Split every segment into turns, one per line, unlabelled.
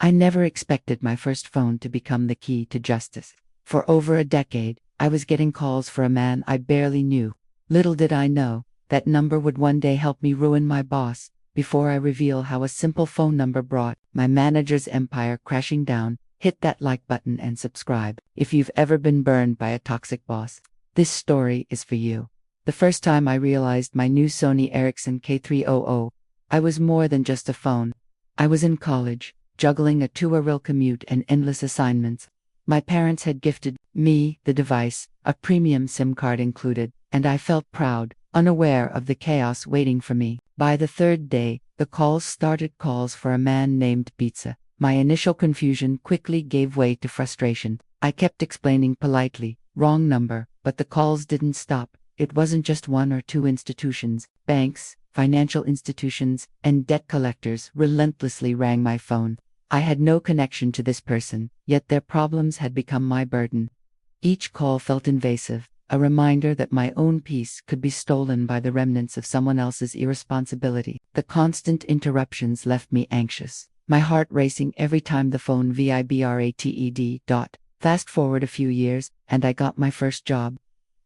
I never expected my first phone to become the key to justice. For over a decade, I was getting calls for a man I barely knew. Little did I know, that number would one day help me ruin my boss, before I reveal how a simple phone number brought my manager's empire crashing down. Hit that like button and subscribe if you've ever been burned by a toxic boss. This story is for you. The first time I realized my new Sony Ericsson K300, I was more than just a phone. I was in college, juggling a 2-hour commute and endless assignments. My parents had gifted me the device, a premium SIM card included, and I felt proud, unaware of the chaos waiting for me. By the third day, the calls started, calls for a man named Pizza. My initial confusion quickly gave way to frustration. I kept explaining politely, wrong number, but the calls didn't stop. It wasn't just one or two institutions. Banks, financial institutions, and debt collectors relentlessly rang my phone. I had no connection to this person, yet their problems had become my burden. Each call felt invasive, a reminder that my own peace could be stolen by the remnants of someone else's irresponsibility. The constant interruptions left me anxious, my heart racing every time the phone vibrated. Fast forward a few years, and I got my first job.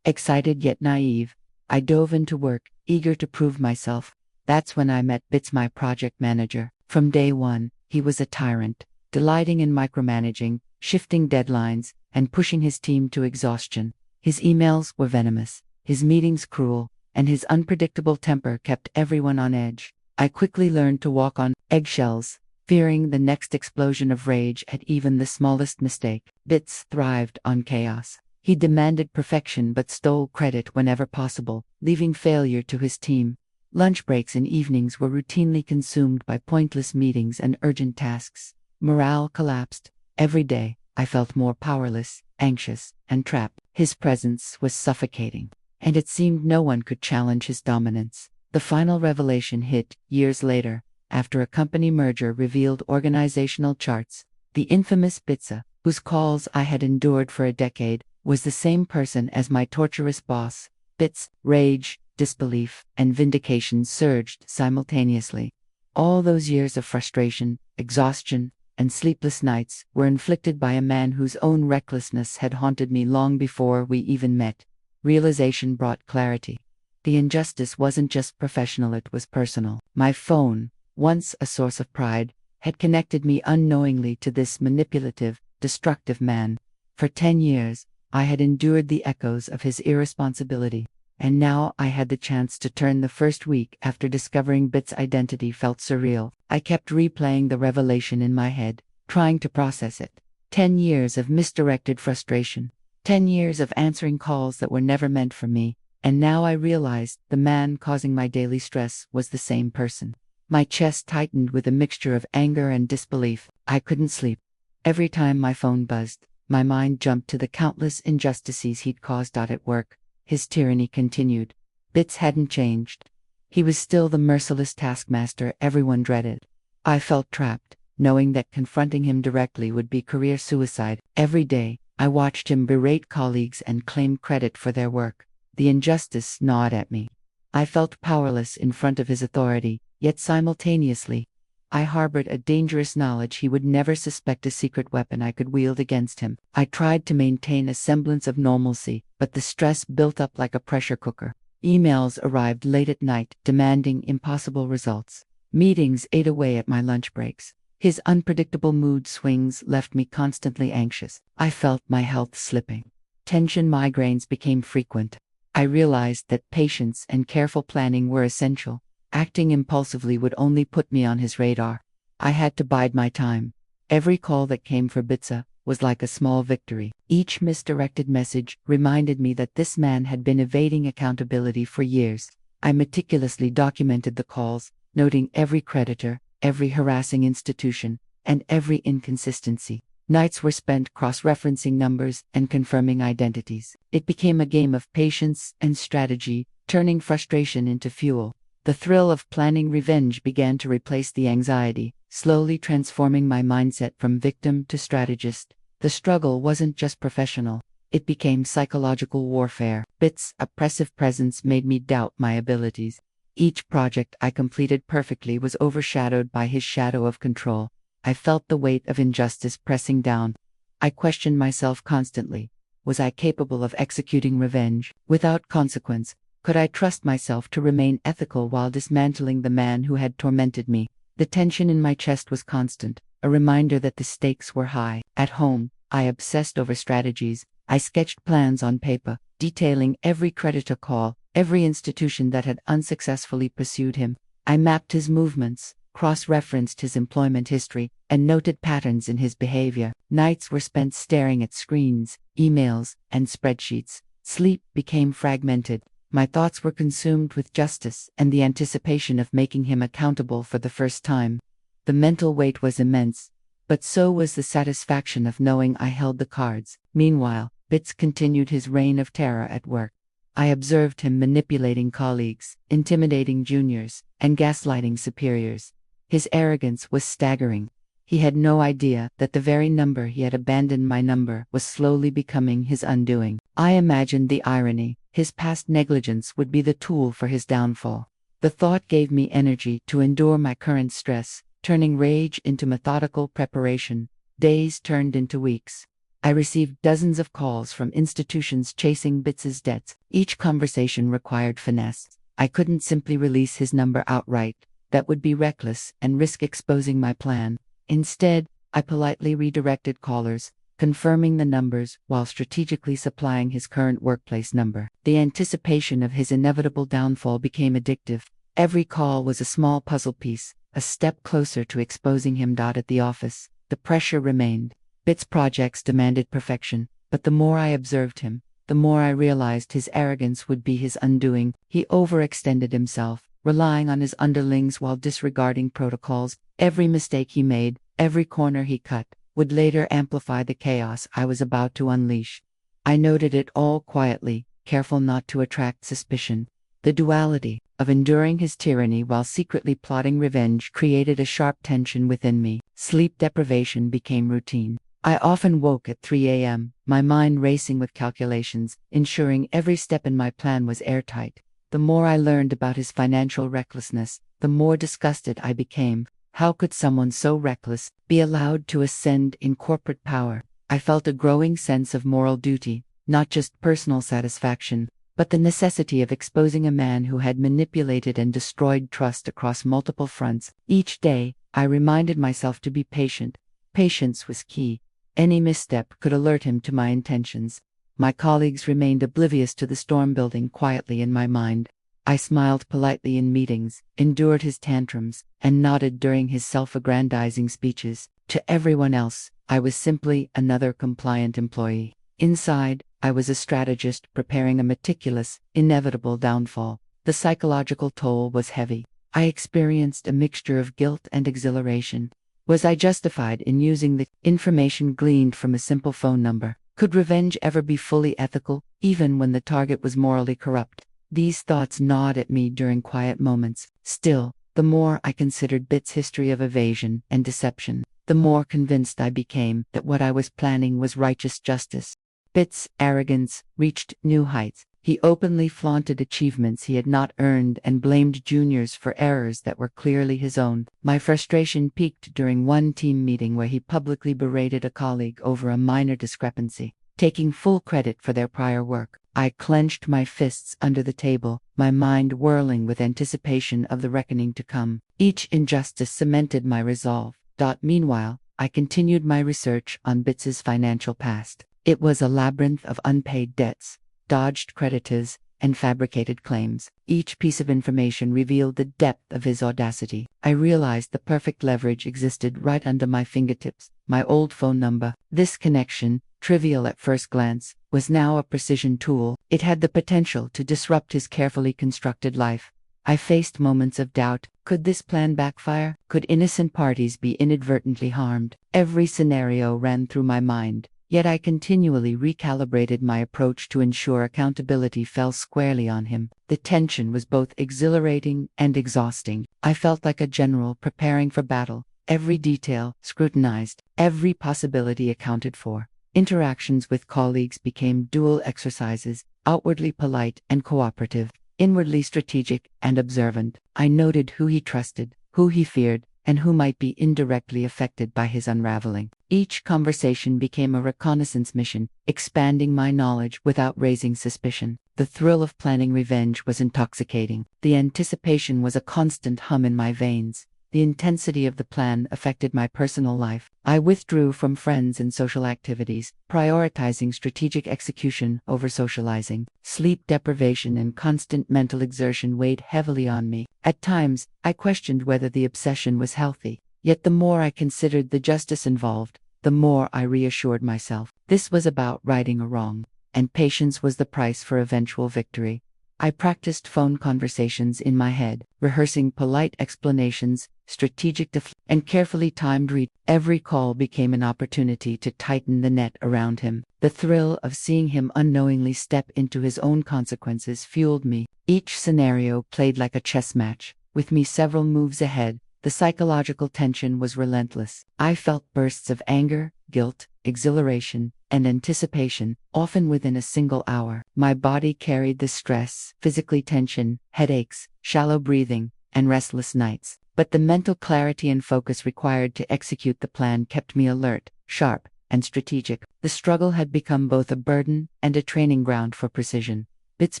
Excited yet naive, I dove into work, eager to prove myself. That's when I met Bits, my project manager. From day one, he was a tyrant, delighting in micromanaging, shifting deadlines, and pushing his team to exhaustion. His emails were venomous, his meetings cruel, and his unpredictable temper kept everyone on edge. I quickly learned to walk on eggshells, fearing the next explosion of rage at even the smallest mistake. Bits thrived on chaos. He demanded perfection but stole credit whenever possible, leaving failure to his team. Lunch breaks and evenings were routinely consumed by pointless meetings and urgent tasks. Morale collapsed. Every day, I felt more powerless, anxious, and trapped. His presence was suffocating, and it seemed no one could challenge his dominance. The final revelation hit years later, after a company merger revealed organizational charts. The infamous Pizza, whose calls I had endured for a decade, was the same person as my torturous boss. Bits, rage, disbelief, and vindication surged simultaneously. All those years of frustration, exhaustion, and sleepless nights were inflicted by a man whose own recklessness had haunted me long before we even met. Realization brought clarity. The injustice wasn't just professional, it was personal. My phone, once a source of pride, had connected me unknowingly to this manipulative, destructive man. For 10 years, I had endured the echoes of his irresponsibility, and now I had the chance to turn. The first week after discovering Bit's identity felt surreal. I kept replaying the revelation in my head, trying to process it. 10 years of misdirected frustration. 10 years of answering calls that were never meant for me. And now I realized the man causing my daily stress was the same person. My chest tightened with a mixture of anger and disbelief. I couldn't sleep. Every time my phone buzzed, my mind jumped to the countless injustices he'd caused out at work. His tyranny continued. Bits hadn't changed. He was still the merciless taskmaster everyone dreaded. I felt trapped, knowing that confronting him directly would be career suicide. Every day, I watched him berate colleagues and claim credit for their work. The injustice gnawed at me. I felt powerless in front of his authority, yet simultaneously, I harbored a dangerous knowledge he would never suspect a secret weapon I could wield against him. I tried to maintain a semblance of normalcy, but the stress built up like a pressure cooker. Emails arrived late at night, demanding impossible results. Meetings ate away at my lunch breaks. His unpredictable mood swings left me constantly anxious. I felt my health slipping. Tension migraines became frequent. I realized that patience and careful planning were essential. Acting impulsively would only put me on his radar. I had to bide my time. Every call that came for Bitsa was like a small victory. Each misdirected message reminded me that this man had been evading accountability for years. I meticulously documented the calls, noting every creditor, every harassing institution, and every inconsistency. Nights were spent cross-referencing numbers and confirming identities. It became a game of patience and strategy, turning frustration into fuel. The thrill of planning revenge began to replace the anxiety, slowly transforming my mindset from victim to strategist. The struggle wasn't just professional. It became psychological warfare. Bit's oppressive presence made me doubt my abilities. Each project I completed perfectly was overshadowed by his shadow of control. I felt the weight of injustice pressing down. I questioned myself constantly. Was I capable of executing revenge without consequence? Could I trust myself to remain ethical while dismantling the man who had tormented me? The tension in my chest was constant, a reminder that the stakes were high. At home, I obsessed over strategies. I sketched plans on paper, detailing every creditor call, every institution that had unsuccessfully pursued him. I mapped his movements, cross-referenced his employment history, and noted patterns in his behavior. Nights were spent staring at screens, emails, and spreadsheets. Sleep became fragmented. My thoughts were consumed with justice and the anticipation of making him accountable for the first time. The mental weight was immense, but so was the satisfaction of knowing I held the cards. Meanwhile, Bitz continued his reign of terror at work. I observed him manipulating colleagues, intimidating juniors, and gaslighting superiors. His arrogance was staggering. He had no idea that the very number he had abandoned my number was slowly becoming his undoing. I imagined the irony. His past negligence would be the tool for his downfall. The thought gave me energy to endure my current stress, turning rage into methodical preparation. Days turned into weeks. I received dozens of calls from institutions chasing Bitz's debts. Each conversation required finesse. I couldn't simply release his number outright. That would be reckless and risk exposing my plan. Instead, I politely redirected callers, confirming the numbers while strategically supplying his current workplace number. The anticipation of his inevitable downfall became addictive. Every call was a small puzzle piece, a step closer to exposing him. At the office, the pressure remained. Bitz projects demanded perfection, but the more I observed him, the more I realized his arrogance would be his undoing. He overextended himself, relying on his underlings while disregarding protocols. Every mistake he made, every corner he cut, would later amplify the chaos I was about to unleash. I noted it all quietly, careful not to attract suspicion. The duality of enduring his tyranny while secretly plotting revenge created a sharp tension within me. Sleep deprivation became routine. I often woke at 3 a.m., my mind racing with calculations, ensuring every step in my plan was airtight. The more I learned about his financial recklessness, the more disgusted I became. How could someone so reckless be allowed to ascend in corporate power? I felt a growing sense of moral duty, not just personal satisfaction, but the necessity of exposing a man who had manipulated and destroyed trust across multiple fronts. Each day, I reminded myself to be patient. Patience was key. Any misstep could alert him to my intentions. My colleagues remained oblivious to the storm building quietly in my mind. I smiled politely in meetings, endured his tantrums, and nodded during his self-aggrandizing speeches. To everyone else, I was simply another compliant employee. Inside, I was a strategist preparing a meticulous, inevitable downfall. The psychological toll was heavy. I experienced a mixture of guilt and exhilaration. Was I justified in using the information gleaned from a simple phone number? Could revenge ever be fully ethical, even when the target was morally corrupt? These thoughts gnawed at me during quiet moments. Still, the more I considered Bitz's history of evasion and deception, the more convinced I became that what I was planning was righteous justice. Bitz's arrogance reached new heights. He openly flaunted achievements he had not earned and blamed juniors for errors that were clearly his own. My frustration peaked during one team meeting where he publicly berated a colleague over a minor discrepancy, taking full credit for their prior work. I clenched my fists under the table, my mind whirling with anticipation of the reckoning to come. Each injustice cemented my resolve. Meanwhile, I continued my research on Bitz's financial past. It was a labyrinth of unpaid debts, dodged creditors, and fabricated claims. Each piece of information revealed the depth of his audacity. I realized the perfect leverage existed right under my fingertips. My old phone number. This connection, trivial at first glance, was now a precision tool. It had the potential to disrupt his carefully constructed life. I faced moments of doubt. Could this plan backfire? Could innocent parties be inadvertently harmed? Every scenario ran through my mind. Yet I continually recalibrated my approach to ensure accountability fell squarely on him. The tension was both exhilarating and exhausting. I felt like a general preparing for battle, every detail scrutinized, every possibility accounted for. Interactions with colleagues became dual exercises, outwardly polite and cooperative, inwardly strategic and observant. I noted who he trusted, who he feared, and who might be indirectly affected by his unraveling. Each conversation became a reconnaissance mission, expanding my knowledge without raising suspicion. The thrill of planning revenge was intoxicating. The anticipation was a constant hum in my veins. The intensity of the plan affected my personal life. I withdrew from friends and social activities, prioritizing strategic execution over socializing. Sleep deprivation and constant mental exertion weighed heavily on me. At times, I questioned whether the obsession was healthy. Yet the more I considered the justice involved, the more I reassured myself. This was about righting a wrong, and patience was the price for eventual victory. I practiced phone conversations in my head, rehearsing polite explanations, strategic and carefully timed read. Every call became an opportunity to tighten the net around him. The thrill of seeing him unknowingly step into his own consequences fueled me. Each scenario played like a chess match, with me several moves ahead. The psychological tension was relentless. I felt bursts of anger, guilt, exhilaration, and anticipation, often within a single hour. My body carried the stress, physically tension, headaches, shallow breathing, and restless nights. But the mental clarity and focus required to execute the plan kept me alert, sharp, and strategic. The struggle had become both a burden and a training ground for precision. Bit's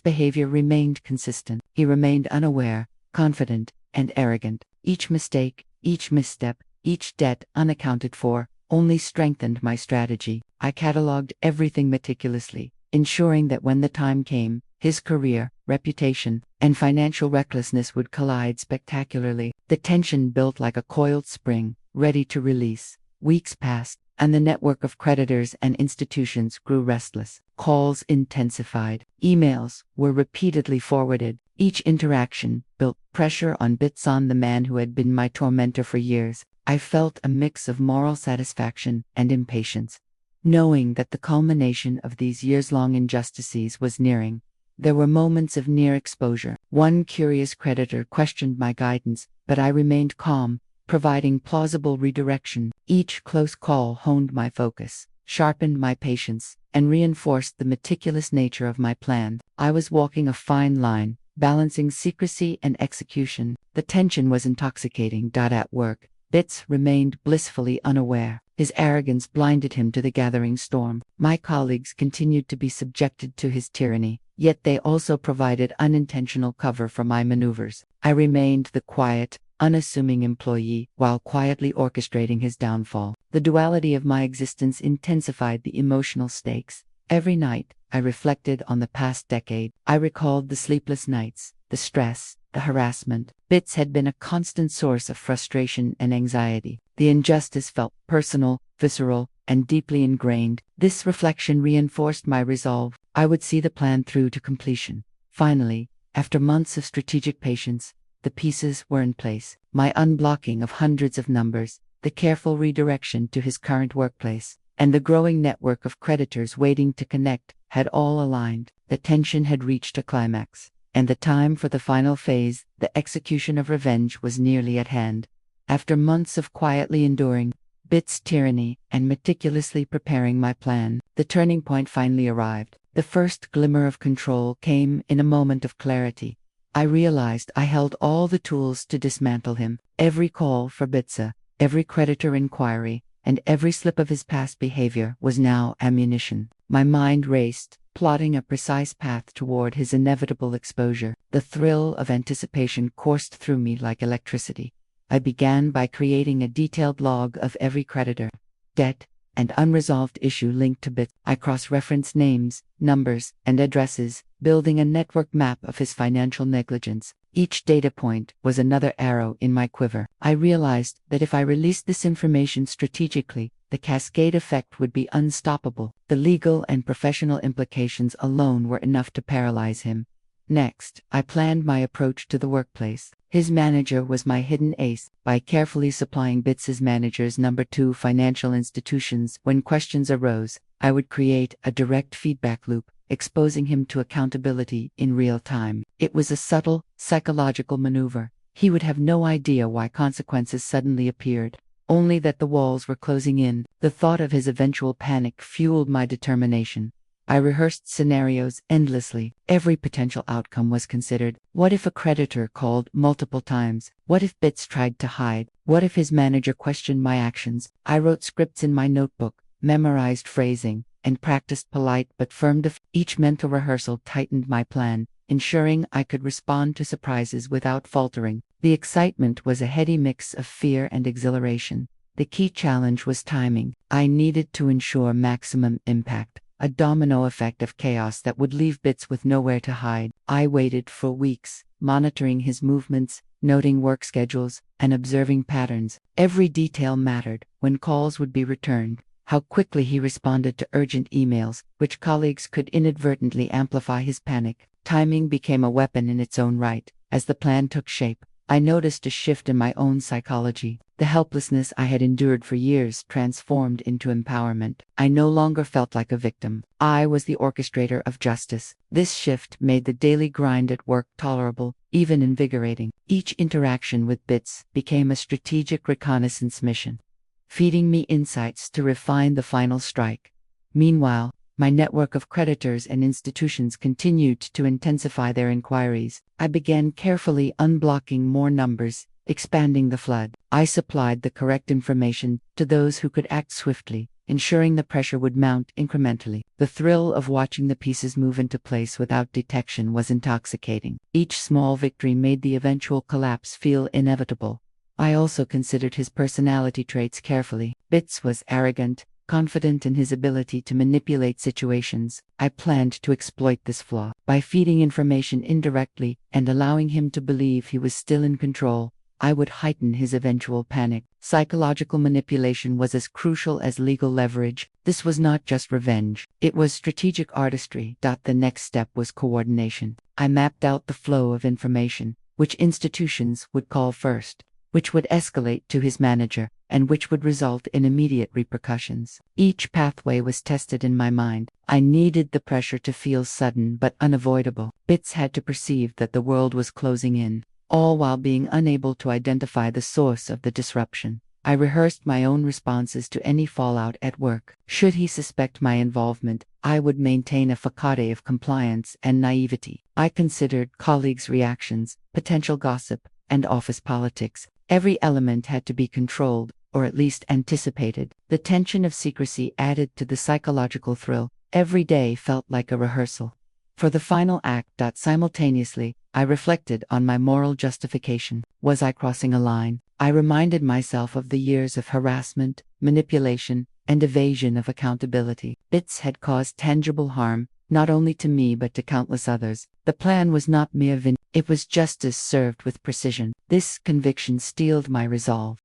behavior remained consistent. He remained unaware, confident, and arrogant. Each mistake, each misstep, each debt unaccounted for, only strengthened my strategy. I cataloged everything meticulously, ensuring that when the time came, his career, reputation, and financial recklessness would collide spectacularly. The tension built like a coiled spring, ready to release. Weeks passed, and the network of creditors and institutions grew restless. Calls intensified. Emails were repeatedly forwarded. Each interaction built pressure on Bitson, the man who had been my tormentor for years. I felt a mix of moral satisfaction and impatience, knowing that the culmination of these years-long injustices was nearing. There were moments of near exposure. One curious creditor questioned my guidance, but I remained calm, providing plausible redirection. Each close call honed my focus, sharpened my patience, and reinforced the meticulous nature of my plan. I was walking a fine line, balancing secrecy and execution. The tension was intoxicating. At work, Bitz remained blissfully unaware. His arrogance blinded him to the gathering storm. My colleagues continued to be subjected to his tyranny, yet they also provided unintentional cover for my maneuvers. I remained the quiet, unassuming employee while quietly orchestrating his downfall. The duality of my existence intensified the emotional stakes. Every night, I reflected on the past decade. I recalled the sleepless nights, the stress, the harassment. Bitz had been a constant source of frustration and anxiety. The injustice felt personal, visceral, and deeply ingrained. This reflection reinforced my resolve. I would see the plan through to completion. Finally, after months of strategic patience, the pieces were in place. My unblocking of hundreds of numbers, the careful redirection to his current workplace, and the growing network of creditors waiting to connect had all aligned. The tension had reached a climax, and the time for the final phase, the execution of revenge, was nearly at hand. After months of quietly enduring Bit's tyranny and meticulously preparing my plan, the turning point finally arrived. The first glimmer of control came in a moment of clarity. I realized I held all the tools to dismantle him. Every call for Bitsa, every creditor inquiry, and every slip of his past behavior was now ammunition. My mind raced, plotting a precise path toward his inevitable exposure. The thrill of anticipation coursed through me like electricity. I began by creating a detailed log of every creditor, debt, and unresolved issue linked to Bit. I cross-referenced names, numbers, and addresses, building a network map of his financial negligence. Each data point was another arrow in my quiver. I realized that if I released this information strategically, the cascade effect would be unstoppable. The legal and professional implications alone were enough to paralyze him. Next, I planned my approach to the workplace. His manager was my hidden ace. By carefully supplying Bits' manager's number 2 financial institutions when questions arose, I would create a direct feedback loop, exposing him to accountability in real time. It was a subtle, psychological maneuver. He would have no idea why consequences suddenly appeared, only that the walls were closing in. The thought of his eventual panic fueled my determination. I rehearsed scenarios endlessly. Every potential outcome was considered. What if a creditor called multiple times? What if Bits tried to hide? What if his manager questioned my actions? I wrote scripts in my notebook, memorized phrasing, and practiced polite but firm Each mental rehearsal tightened my plan, ensuring I could respond to surprises without faltering. The excitement was a heady mix of fear and exhilaration. The key challenge was timing. I needed to ensure maximum impact, a domino effect of chaos that would leave Bits with nowhere to hide. I waited for weeks, monitoring his movements, noting work schedules, and observing patterns. Every detail mattered: when calls would be returned, how quickly he responded to urgent emails, which colleagues could inadvertently amplify his panic. Timing became a weapon in its own right. As the plan took shape, I noticed a shift in my own psychology. The helplessness I had endured for years transformed into empowerment. I no longer felt like a victim. I was the orchestrator of justice. This shift made the daily grind at work tolerable, even invigorating. Each interaction with Bits became a strategic reconnaissance mission, feeding me insights to refine the final strike. Meanwhile, my network of creditors and institutions continued to intensify their inquiries. I began carefully unblocking more numbers, expanding the flood. I supplied the correct information to those who could act swiftly, ensuring the pressure would mount incrementally. The thrill of watching the pieces move into place without detection was intoxicating. Each small victory made the eventual collapse feel inevitable. I also considered his personality traits carefully. Bits was arrogant, confident in his ability to manipulate situations. I planned to exploit this flaw by feeding information indirectly and allowing him to believe he was still in control. I would heighten his eventual panic. Psychological manipulation was as crucial as legal leverage. This was not just revenge, it was strategic artistry. The next step was coordination. I mapped out the flow of information: which institutions would call first, which would escalate to his manager, and which would result in immediate repercussions. Each pathway was tested in my mind. I needed the pressure to feel sudden but unavoidable. Bits had to perceive that the world was closing in, all while being unable to identify the source of the disruption. I rehearsed my own responses to any fallout at work. Should he suspect my involvement, I would maintain a facade of compliance and naivety. I considered colleagues' reactions, potential gossip, and office politics. Every element had to be controlled, or at least anticipated. The tension of secrecy added to the psychological thrill. Every day felt like a rehearsal for the final act. Simultaneously, I reflected on my moral justification. Was I crossing a line? I reminded myself of the years of harassment, manipulation, and evasion of accountability. Bits had caused tangible harm, not only to me but to countless others. The plan was not mere it was justice served with precision. This conviction steeled my resolve.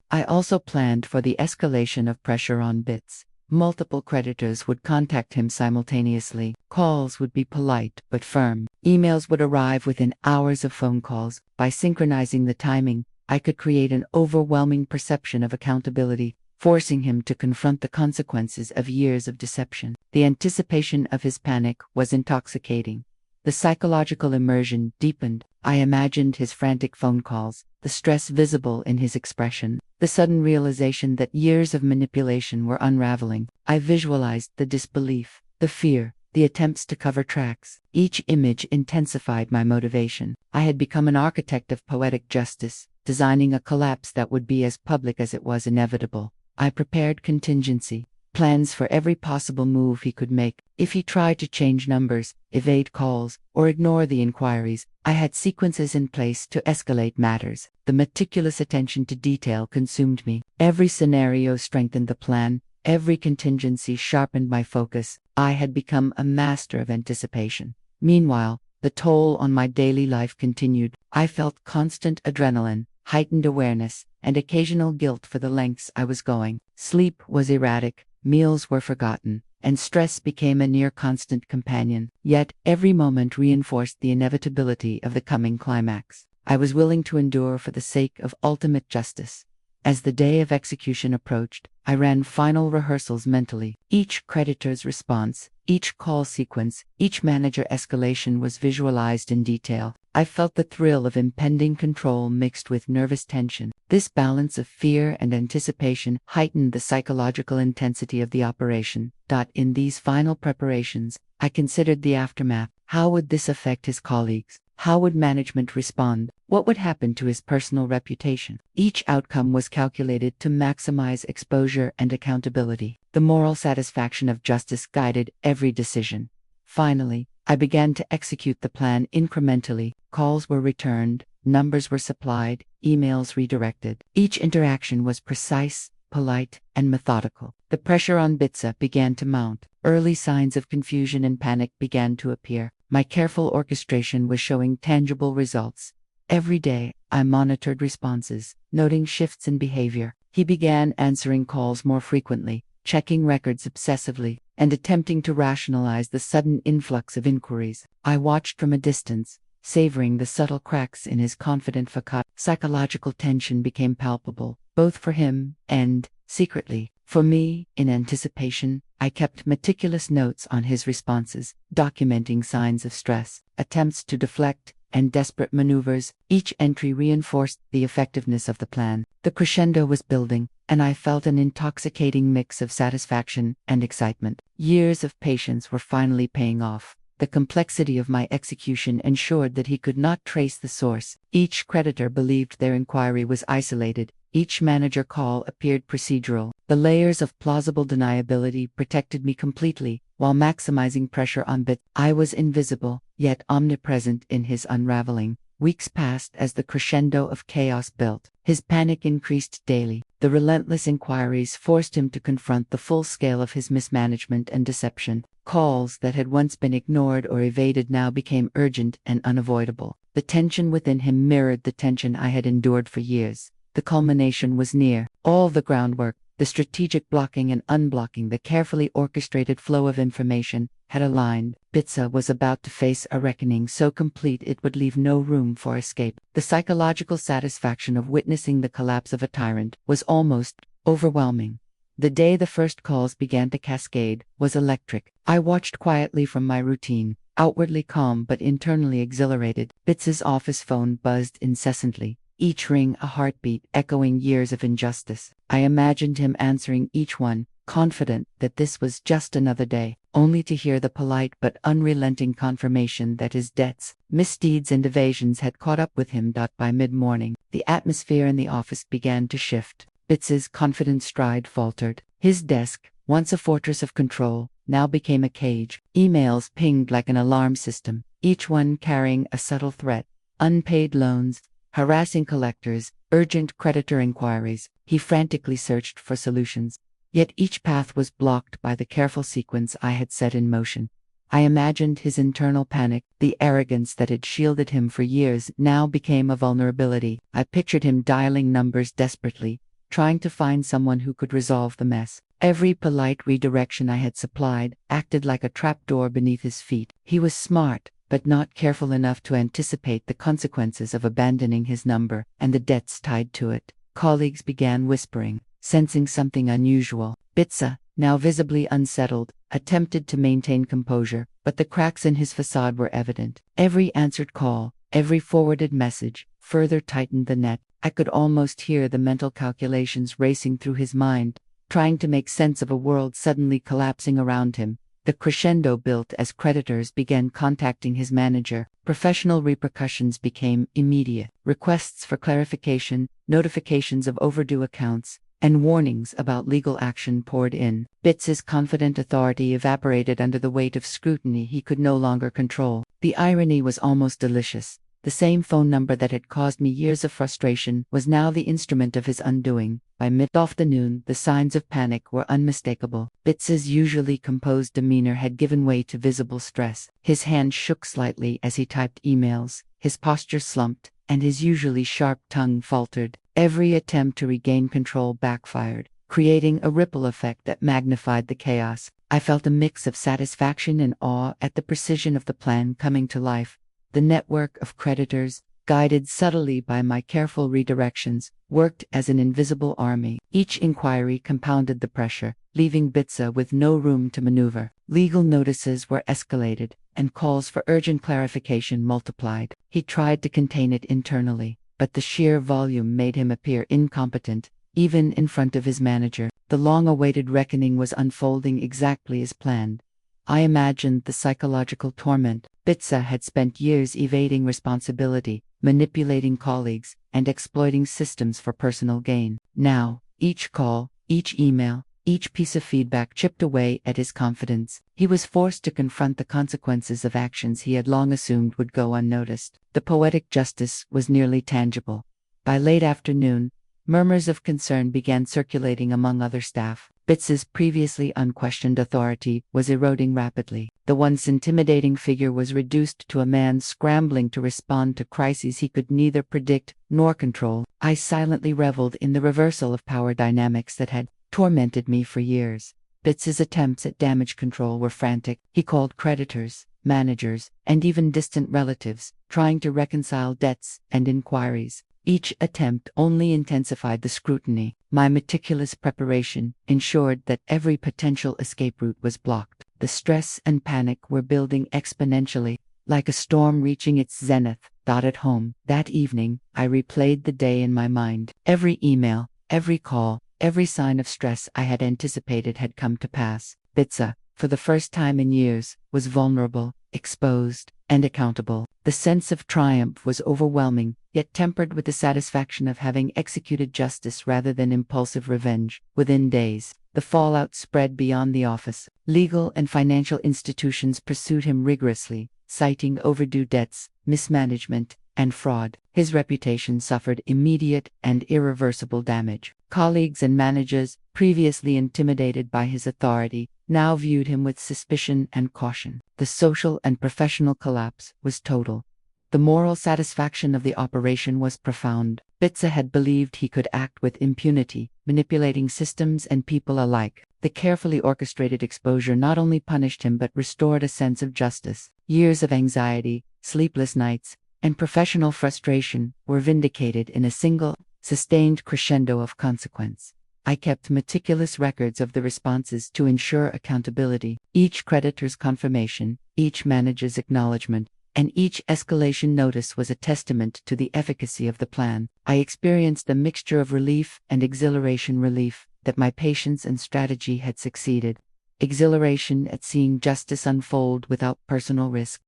I also planned for the escalation of pressure on Bits. Multiple creditors would contact him simultaneously. Calls would be polite but firm. Emails would arrive within hours of phone calls. By synchronizing the timing, I could create an overwhelming perception of accountability, forcing him to confront the consequences of years of deception. The anticipation of his panic was intoxicating. The psychological immersion deepened. I imagined his frantic phone calls, the stress visible in his expression, the sudden realization that years of manipulation were unraveling. I visualized the disbelief, the fear, the attempts to cover tracks. Each image intensified my motivation. I had become an architect of poetic justice, designing a collapse that would be as public as it was inevitable. I prepared contingency plans for every possible move he could make. If he tried to change numbers, evade calls, or ignore the inquiries, I had sequences in place to escalate matters. The meticulous attention to detail consumed me. Every scenario strengthened the plan, every contingency sharpened my focus. I had become a master of anticipation. Meanwhile, the toll on my daily life continued. I felt constant adrenaline, heightened awareness, and occasional guilt for the lengths I was going. Sleep was erratic, meals were forgotten, and stress became a near-constant companion. Yet, every moment reinforced the inevitability of the coming climax. I was willing to endure for the sake of ultimate justice. As the day of execution approached, I ran final rehearsals mentally. Each creditor's response, each call sequence, each manager escalation was visualized in detail. I felt the thrill of impending control mixed with nervous tension. This balance of fear and anticipation heightened the psychological intensity of the operation. In these final preparations, I considered the aftermath. How would this affect his colleagues? How would management respond? What would happen to his personal reputation? Each outcome was calculated to maximize exposure and accountability. The moral satisfaction of justice guided every decision. Finally, I began to execute the plan incrementally. Calls were returned, numbers were supplied, emails redirected. Each interaction was precise, polite, and methodical. The pressure on Bitsa began to mount. Early signs of confusion and panic began to appear. My careful orchestration was showing tangible results. Every day, I monitored responses, noting shifts in behavior. He began answering calls more frequently, checking records obsessively, and attempting to rationalize the sudden influx of inquiries. I watched from a distance, savoring the subtle cracks in his confident facade. Psychological tension became palpable, both for him and, secretly, for me. In anticipation, I kept meticulous notes on his responses, documenting signs of stress, attempts to deflect, and desperate maneuvers. Each entry reinforced the effectiveness of the plan. The crescendo was building, and I felt an intoxicating mix of satisfaction and excitement. Years of patience were finally paying off. The complexity of my execution ensured that he could not trace the source. Each creditor believed their inquiry was isolated. Each manager call appeared procedural. The layers of plausible deniability protected me completely, while maximizing pressure on Bit. I was invisible, yet omnipresent in his unraveling. Weeks passed as the crescendo of chaos built. His panic increased daily. The relentless inquiries forced him to confront the full scale of his mismanagement and deception. Calls that had once been ignored or evaded now became urgent and unavoidable. The tension within him mirrored the tension I had endured for years. The culmination was near. All the groundwork, the strategic blocking and unblocking, the carefully orchestrated flow of information, had aligned. Bitsa was about to face a reckoning so complete it would leave no room for escape. The psychological satisfaction of witnessing the collapse of a tyrant was almost overwhelming. The day the first calls began to cascade was electric. I watched quietly from my routine, outwardly calm but internally exhilarated. Bitsa's office phone buzzed incessantly, each ring a heartbeat echoing years of injustice. I imagined him answering each one, confident that this was just another day, only to hear the polite but unrelenting confirmation that his debts, misdeeds and evasions had caught up with him. By mid-morning, the atmosphere in the office began to shift. Bitsa's confident stride faltered. His desk, once a fortress of control, now became a cage. Emails pinged like an alarm system, each one carrying a subtle threat. Unpaid loans, harassing collectors, urgent creditor inquiries. He frantically searched for solutions. Yet each path was blocked by the careful sequence I had set in motion. I imagined his internal panic. The arrogance that had shielded him for years now became a vulnerability. I pictured him dialing numbers desperately, trying to find someone who could resolve the mess. Every polite redirection I had supplied acted like a trapdoor beneath his feet. He was smart, but not careful enough to anticipate the consequences of abandoning his number and the debts tied to it. Colleagues began whispering, sensing something unusual. Bitsa, now visibly unsettled, attempted to maintain composure, but the cracks in his facade were evident. Every answered call, every forwarded message, further tightened the net. I could almost hear the mental calculations racing through his mind, trying to make sense of a world suddenly collapsing around him. The crescendo built as creditors began contacting his manager. Professional repercussions became immediate. Requests for clarification, notifications of overdue accounts, and warnings about legal action poured in. Bitsa's confident authority evaporated under the weight of scrutiny he could no longer control. The irony was almost delicious. The same phone number that had caused me years of frustration was now the instrument of his undoing. By mid-afternoon, the signs of panic were unmistakable. Bitsa's usually composed demeanor had given way to visible stress. His hand shook slightly as he typed emails, his posture slumped, and his usually sharp tongue faltered. Every attempt to regain control backfired, creating a ripple effect that magnified the chaos. I felt a mix of satisfaction and awe at the precision of the plan coming to life. The network of creditors, guided subtly by my careful redirections, worked as an invisible army. Each inquiry compounded the pressure, leaving Bitsa with no room to maneuver. Legal notices were escalated, and calls for urgent clarification multiplied. He tried to contain it internally, but the sheer volume made him appear incompetent, even in front of his manager. The long-awaited reckoning was unfolding exactly as planned. I imagined the psychological torment. Bitsa had spent years evading responsibility, manipulating colleagues, and exploiting systems for personal gain. Now, each call, each email, each piece of feedback chipped away at his confidence. He was forced to confront the consequences of actions he had long assumed would go unnoticed. The poetic justice was nearly tangible. By late afternoon, murmurs of concern began circulating among other staff. Bitsa's previously unquestioned authority was eroding rapidly. The once intimidating figure was reduced to a man scrambling to respond to crises he could neither predict nor control. I silently reveled in the reversal of power dynamics that had tormented me for years. Bitsa's attempts at damage control were frantic. He called creditors, managers, and even distant relatives, trying to reconcile debts and inquiries. Each attempt only intensified the scrutiny. My meticulous preparation ensured that every potential escape route was blocked. The stress and panic were building exponentially, like a storm reaching its zenith. At home, that evening, I replayed the day in my mind. Every email, every call, every sign of stress I had anticipated had come to pass. Bitsa, for the first time in years, was vulnerable, exposed, and accountable. The sense of triumph was overwhelming, yet tempered with the satisfaction of having executed justice rather than impulsive revenge. Within days, the fallout spread beyond the office. Legal and financial institutions pursued him rigorously, citing overdue debts, mismanagement, and fraud. His reputation suffered immediate and irreversible damage. Colleagues and managers, previously intimidated by his authority, now viewed him with suspicion and caution. The social and professional collapse was total. The moral satisfaction of the operation was profound. Bitsa had believed he could act with impunity, manipulating systems and people alike. The carefully orchestrated exposure not only punished him but restored a sense of justice. Years of anxiety, sleepless nights, and professional frustration were vindicated in a single, sustained crescendo of consequence. I kept meticulous records of the responses to ensure accountability. Each creditor's confirmation, each manager's acknowledgement, and each escalation notice was a testament to the efficacy of the plan. I experienced a mixture of relief and exhilaration. Relief that my patience and strategy had succeeded. Exhilaration at seeing justice unfold without personal risk.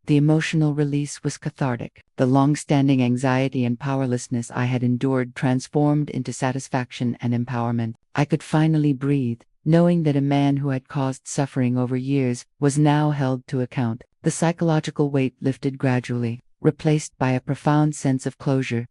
The emotional release was cathartic. The long-standing anxiety and powerlessness I had endured transformed into satisfaction and empowerment. I could finally breathe, knowing that a man who had caused suffering over years was now held to account. The psychological weight lifted gradually, replaced by a profound sense of closure.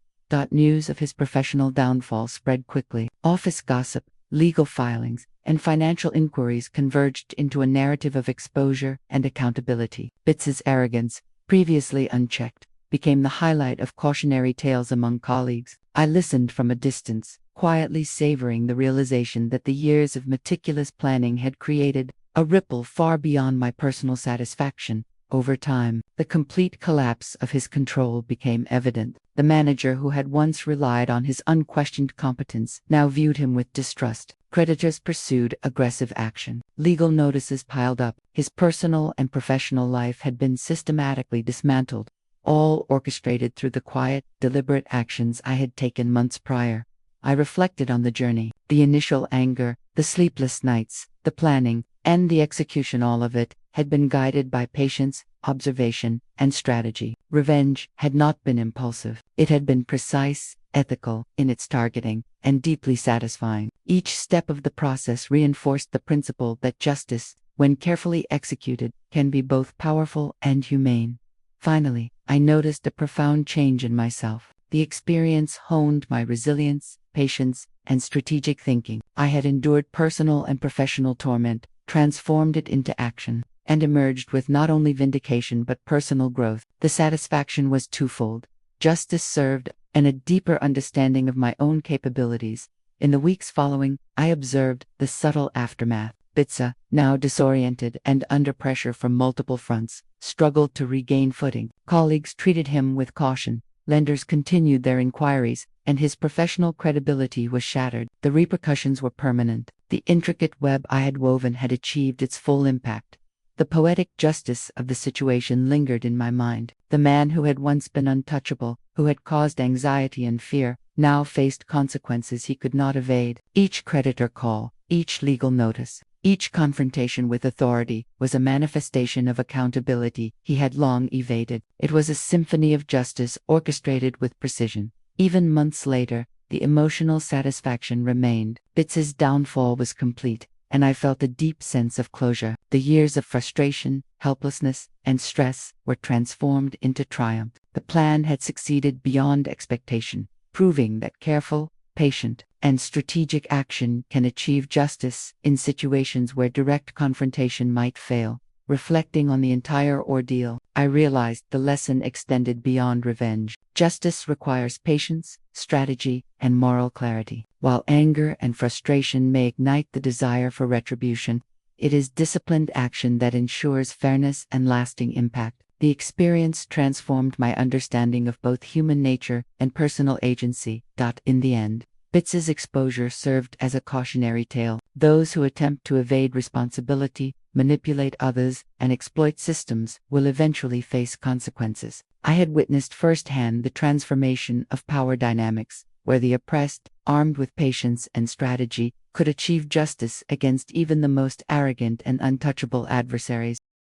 News of his professional downfall spread quickly. Office gossip, legal filings, and financial inquiries converged into a narrative of exposure and accountability. Bitsa's arrogance, previously unchecked, became the highlight of cautionary tales among colleagues. I listened from a distance, quietly savoring the realization that the years of meticulous planning had created a ripple far beyond my personal satisfaction. Over time, the complete collapse of his control became evident. The manager who had once relied on his unquestioned competence now viewed him with distrust. Creditors pursued aggressive action. Legal notices piled up. His personal and professional life had been systematically dismantled, all orchestrated through the quiet, deliberate actions I had taken months prior. I reflected on the journey, the initial anger, the sleepless nights, the planning, and the execution. All of it had been guided by patience, observation, and strategy. Revenge had not been impulsive. It had been precise, ethical in its targeting, and deeply satisfying. Each step of the process reinforced the principle that justice, when carefully executed, can be both powerful and humane. Finally, I noticed a profound change in myself. The experience honed my resilience, patience, and strategic thinking. I had endured personal and professional torment, transformed it into action, and emerged with not only vindication but personal growth. The satisfaction was twofold: justice served, and a deeper understanding of my own capabilities. In the weeks following, I observed the subtle aftermath. Bitsa, now disoriented and under pressure from multiple fronts, struggled to regain footing. Colleagues treated him with caution. Lenders continued their inquiries, and his professional credibility was shattered. The repercussions were permanent. The intricate web I had woven had achieved its full impact. The poetic justice of the situation lingered in my mind. The man who had once been untouchable, who had caused anxiety and fear, now faced consequences he could not evade. Each creditor call, each legal notice, each confrontation with authority was a manifestation of accountability he had long evaded. It was a symphony of justice orchestrated with precision. Even months later, the emotional satisfaction remained. Bitz's downfall was complete, and I felt a deep sense of closure. The years of frustration, helplessness, and stress were transformed into triumph. The plan had succeeded beyond expectation, proving that careful, patient, and strategic action can achieve justice in situations where direct confrontation might fail. Reflecting on the entire ordeal, I realized the lesson extended beyond revenge. Justice requires patience, strategy, and moral clarity. While anger and frustration may ignite the desire for retribution, it is disciplined action that ensures fairness and lasting impact. The experience transformed my understanding of both human nature and personal agency. In the end, Bitz's exposure served as a cautionary tale. Those who attempt to evade responsibility, manipulate others, and exploit systems will eventually face consequences. I had witnessed firsthand the transformation of power dynamics, where the oppressed, armed with patience and strategy, could achieve justice against even the most arrogant and untouchable adversaries.